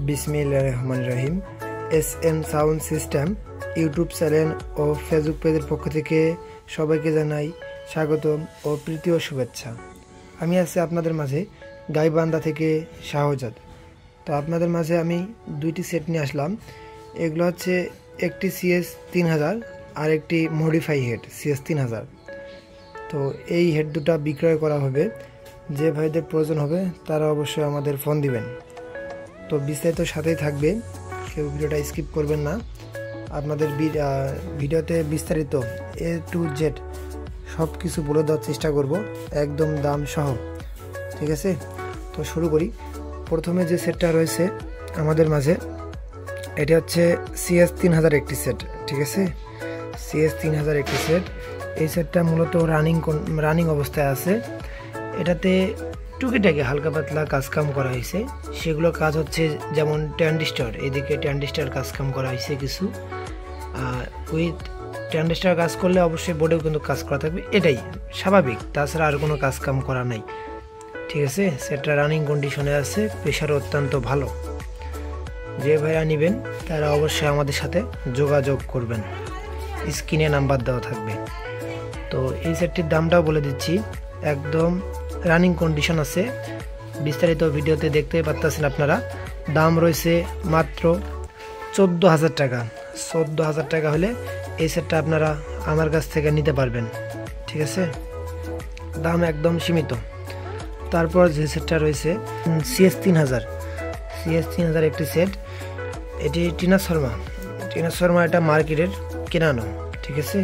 বিসমিল্লাহির রহমানির রহিম। SN sound system YouTube channel ও ফেসবুক পেজের পক্ষ থেকে সবাইকে জানাই স্বাগতম ও প্রীতি ও শুভেচ্ছা। আমি আছি আপনাদের মাঝে গাইবান্ধা থেকে শাহজাদ। তো আপনাদের মাঝে আমি দুইটি সেট নিয়ে আসলাম। এগুলো হচ্ছে একটি CS 3000 আর একটি মডিফাই হেড CS 3000। তো এই হেড দুটো বিক্রয় করা হবে। যে ভাইদের প্রয়োজন হবে তারা অবশ্যই আমাদের ফোন দিবেন। তো বিস্তারিত সাথেই থাকবে, কেউ ভিডিওটা স্কিপ করবেন না। আপনাদের ভিডিওতে বিস্তারিত A to Z সব কিছু বলে দেওয়ার চেষ্টা করব, একদম দাম সহ। ঠিক আছে, তো শুরু করি। প্রথমে যে সেটটা রয়েছে আমাদের মাঝে, এটা হচ্ছে CS 3000 একটি সেট। ঠিক আছে, CS 3000 একটি সেট। এই সেটটা মূলত রানিং অবস্থায় আছে। এটাতে টুকিটাকি হালকা পাতলা কাজকাম করা হয়েছে। সেগুলো কাজ হচ্ছে যেমন ট্রানজিস্টর, এদিকে ট্রানজিস্টর কাজকাম করা হয়েছে কিছু। উইথ ট্রানজিস্টর কাজ করলে অবশ্যই বোর্ডেও কিন্তু কাজ করা থাকবে, এটাই স্বাভাবিক। তাছাড়া আর কোনো কাজকাম করা নাই। ঠিক আছে, সেটটা রানিং কন্ডিশনে আছে, প্রেশার অত্যন্ত ভালো। যে ভাইরা নেবেন তারা অবশ্যই আমাদের সাথে যোগাযোগ করবেন, স্ক্রিনে নাম্বার দেওয়া থাকবে। তো এই সেটটির দামটাও বলে দিচ্ছি, একদম রানিং কন্ডিশন আছে। বিস্তারিত ভিডিওতে দেখতে পাচ্ছেন আপনারা। দাম রয়েছে মাত্র 14,000 টাকা। 14,000 টাকা হলে এই সেটটা আপনারা আমার কাছ থেকে নিতে পারবেন। ঠিক আছে, দাম একদম সীমিত। তারপর যে সেটটা রয়েছে CS 3000, CS 3000 একটি সেট। এটি টিনা শর্মা এটা মার্কেটের কেনানো। ঠিক আছে,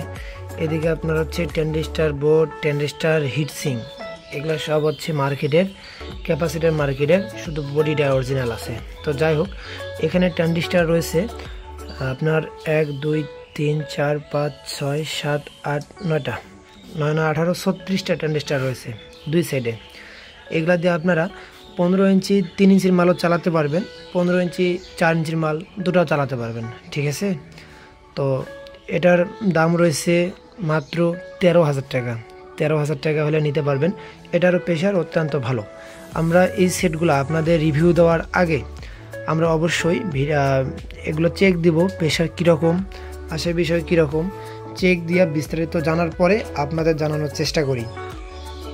এদিকে আপনার হচ্ছে ট্রানজিস্টর বোর্ড, ট্রানজিস্টর হিটসিং, এগুলো সব হচ্ছে মার্কেটের, ক্যাপাসিটার মার্কেটের, শুধু বডিটা অরিজিনাল আছে। তো যাই হোক, এখানে ট্রানজিস্টর রয়েছে আপনার 1 2 3 4 5 6 7 8 9টা, 9 9 18 36টা ট্রানজিস্টর রয়েছে দুই সাইডে। এগুলা দিয়ে আপনারা 15 ইঞ্চি 3 ইঞ্চির মালও চালাতে পারবেন, 15 ইঞ্চি 4 ইঞ্চির মাল দুটাও চালাতে পারবেন। ঠিক আছে, তো এটার দাম রয়েছে মাত্র 13,000 টাকা। 13,000 টাকা হলে নিতে পারবেন। এটারও প্রেশার অত্যন্ত ভালো। আমরা এই সেটগুলো আপনাদের রিভিউ দেওয়ার আগে আমরা অবশ্যই এগুলো চেক দিব, প্রেশার কীরকম আসে, বিষয় কীরকম, চেক দিয়ে বিস্তারিত জানার পরে আপনাদের জানানোর চেষ্টা করি।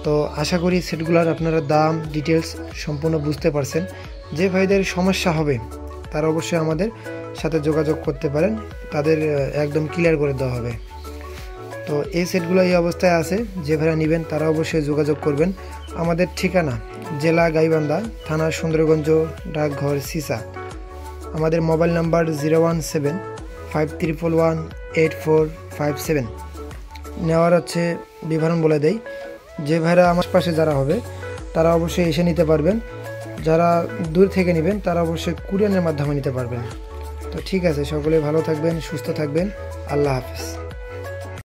তো আশা করি সেটগুলোর আপনারা দাম ডিটেলস সম্পূর্ণ বুঝতে পারছেন। যে ভাইদের সমস্যা হবে তারা অবশ্যই আমাদের সাথে যোগাযোগ করতে পারেন, তাদের একদম ক্লিয়ার করে দেওয়া হবে। তো এই সেটগুলো এই অবস্থায় আছে। যে ভাইরা নেবেন তারা অবশ্যই যোগাযোগ করবেন। আমাদের ঠিকানা জেলা গাইবান্ধা, থানা সুন্দরগঞ্জ, ডাকঘর সিসা। আমাদের মোবাইল নাম্বার 01753118457। নেওয়ার হচ্ছে বিবরণ বলে দেই। যে ভাইরা আমার পাশে যারা হবে তারা অবশ্যই এসে নিতে পারবেন, যারা দূর থেকে নেবেন তারা অবশ্যই কুরিয়ারের মাধ্যমে নিতে পারবেন। তো ঠিক আছে, সকলে ভালো থাকবেন, সুস্থ থাকবেন। আল্লাহ হাফিজ।